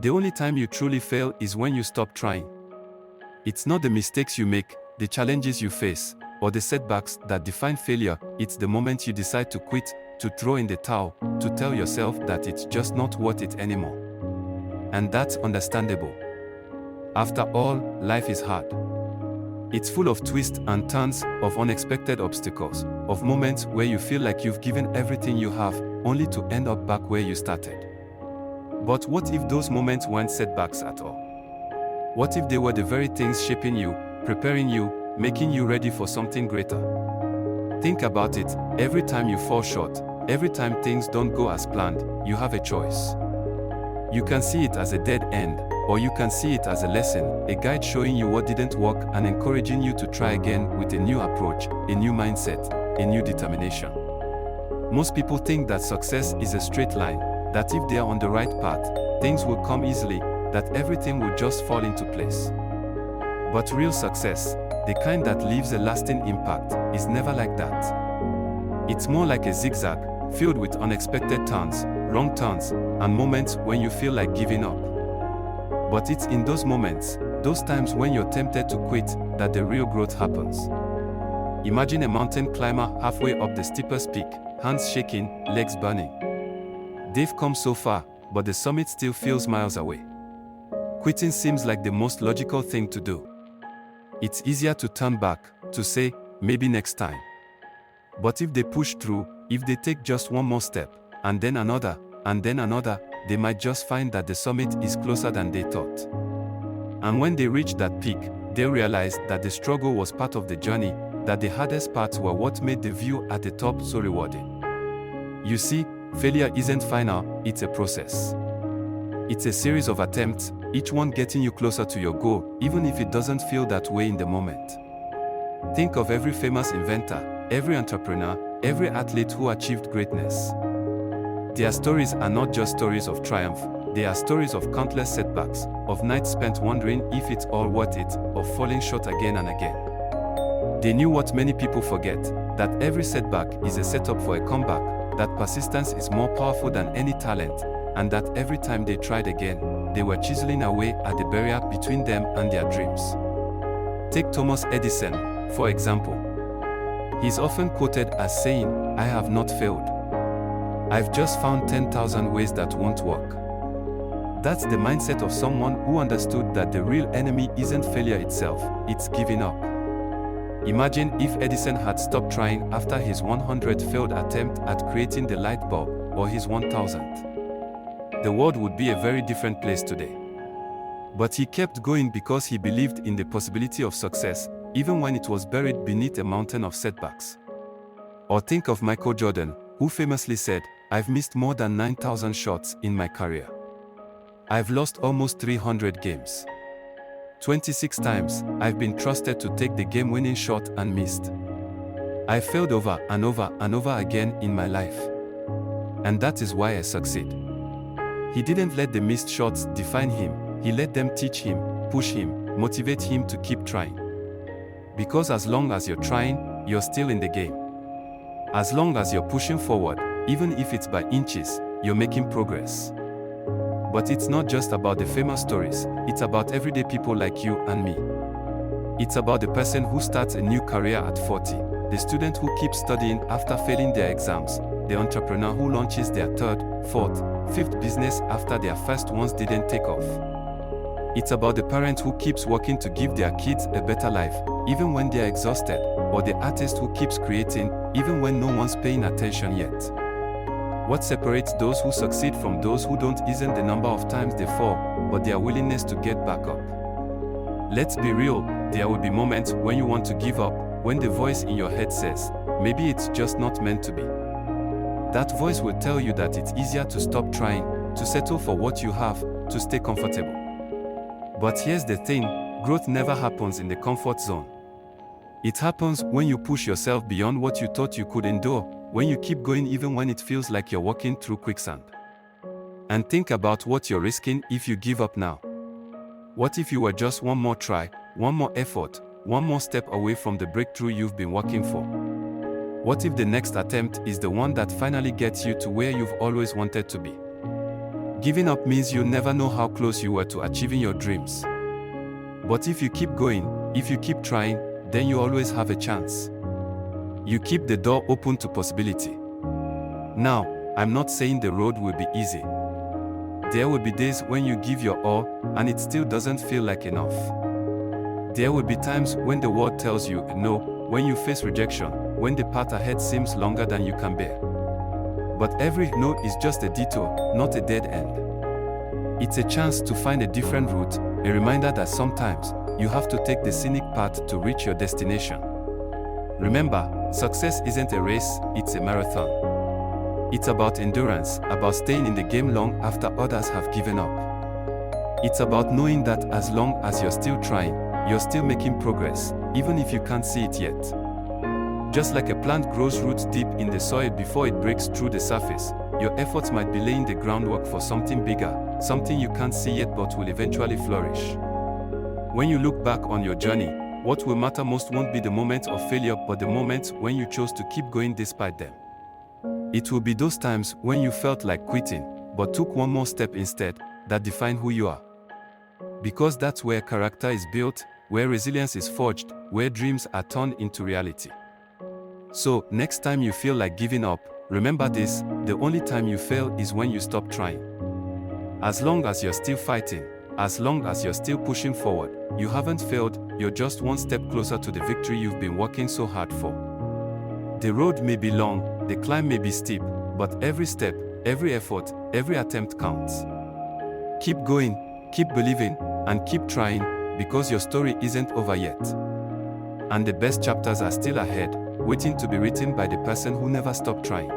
The only time you truly fail is when you stop trying. It's not the mistakes you make, the challenges you face, or the setbacks that define failure. It's the moment you decide to quit, to throw in the towel, to tell yourself that it's just not worth it anymore. And that's understandable. After all, life is hard. It's full of twists and turns, of unexpected obstacles, of moments where you feel like you've given everything you have, only to end up back where you started. But what if those moments weren't setbacks at all? What if they were the very things shaping you, preparing you, making you ready for something greater? Think about it. Every time you fall short, every time things don't go as planned, you have a choice. You can see it as a dead end, or you can see it as a lesson, a guide showing you what didn't work and encouraging you to try again with a new approach, a new mindset, a new determination. Most people think that success is a straight line, that if they are on the right path, things will come easily, that everything will just fall into place. But real success, the kind that leaves a lasting impact, is never like that. It's more like a zigzag, filled with unexpected turns, wrong turns, and moments when you feel like giving up. But it's in those moments, those times when you're tempted to quit, that the real growth happens. Imagine a mountain climber halfway up the steepest peak, hands shaking, legs burning. They've come so far, but the summit still feels miles away. Quitting seems like the most logical thing to do. It's easier to turn back, to say, maybe next time. But if they push through, if they take just one more step, and then another, they might just find that the summit is closer than they thought. And when they reach that peak, they'll realize that the struggle was part of the journey, that the hardest parts were what made the view at the top so rewarding. You see, failure isn't final, it's a process. It's a series of attempts, each one getting you closer to your goal, even if it doesn't feel that way in the moment. Think of every famous inventor, every entrepreneur, every athlete who achieved greatness. Their stories are not just stories of triumph, they are stories of countless setbacks, of nights spent wondering if it's all worth it, of falling short again and again. They knew what many people forget, that every setback is a setup for a comeback, that persistence is more powerful than any talent, and that every time they tried again, they were chiseling away at the barrier between them and their dreams. Take Thomas Edison, for example. He's often quoted as saying, "I have not failed. I've just found 10,000 ways that won't work." That's the mindset of someone who understood that the real enemy isn't failure itself, it's giving up. Imagine if Edison had stopped trying after his 100th failed attempt at creating the light bulb, or his 1000th. The world would be a very different place today. But he kept going because he believed in the possibility of success, even when it was buried beneath a mountain of setbacks. Or think of Michael Jordan, who famously said, "I've missed more than 9,000 shots in my career. I've lost almost 300 games. 26 times, I've been trusted to take the game-winning shot and missed. I failed over and over again in my life. And that is why I succeed." He didn't let the missed shots define him, he let them teach him, push him, motivate him to keep trying. Because as long as you're trying, you're still in the game. As long as you're pushing forward, even if it's by inches, you're making progress. But it's not just about the famous stories, it's about everyday people like you and me. It's about the person who starts a new career at 40, the student who keeps studying after failing their exams, the entrepreneur who launches their third, fourth, fifth business after their first ones didn't take off. It's about the parent who keeps working to give their kids a better life, even when they're exhausted, or the artist who keeps creating, even when no one's paying attention yet. What separates those who succeed from those who don't isn't the number of times they fall, but their willingness to get back up. Let's be real, there will be moments when you want to give up, when the voice in your head says, maybe it's just not meant to be. That voice will tell you that it's easier to stop trying, to settle for what you have, to stay comfortable. But here's the thing, growth never happens in the comfort zone. It happens when you push yourself beyond what you thought you could endure, when you keep going even when it feels like you're walking through quicksand. And think about what you're risking if you give up now. What if you were just one more try, one more effort, one more step away from the breakthrough you've been working for? What if the next attempt is the one that finally gets you to where you've always wanted to be? Giving up means you never know how close you were to achieving your dreams. But if you keep going, if you keep trying, then you always have a chance. You keep the door open to possibility. Now, I'm not saying the road will be easy. There will be days when you give your all, and it still doesn't feel like enough. There will be times when the world tells you no, when you face rejection, when the path ahead seems longer than you can bear. But every no is just a detour, not a dead end. It's a chance to find a different route, a reminder that sometimes you have to take the scenic path to reach your destination. Remember, success isn't a race, it's a marathon. It's about endurance, about staying in the game long after others have given up. It's about knowing that as long as you're still trying, you're still making progress, even if you can't see it yet. Just like a plant grows roots deep in the soil before it breaks through the surface, your efforts might be laying the groundwork for something bigger, something you can't see yet but will eventually flourish. When you look back on your journey, what will matter most won't be the moment of failure but the moment when you chose to keep going despite them. It will be those times when you felt like quitting, but took one more step instead, that define who you are. Because that's where character is built, where resilience is forged, where dreams are turned into reality. So, next time you feel like giving up, remember this: the only time you fail is when you stop trying. As long as you're still fighting, as long as you're still pushing forward, you haven't failed, you're just one step closer to the victory you've been working so hard for. The road may be long, the climb may be steep, but every step, every effort, every attempt counts. Keep going, keep believing, and keep trying, because your story isn't over yet. And the best chapters are still ahead, waiting to be written by the person who never stopped trying.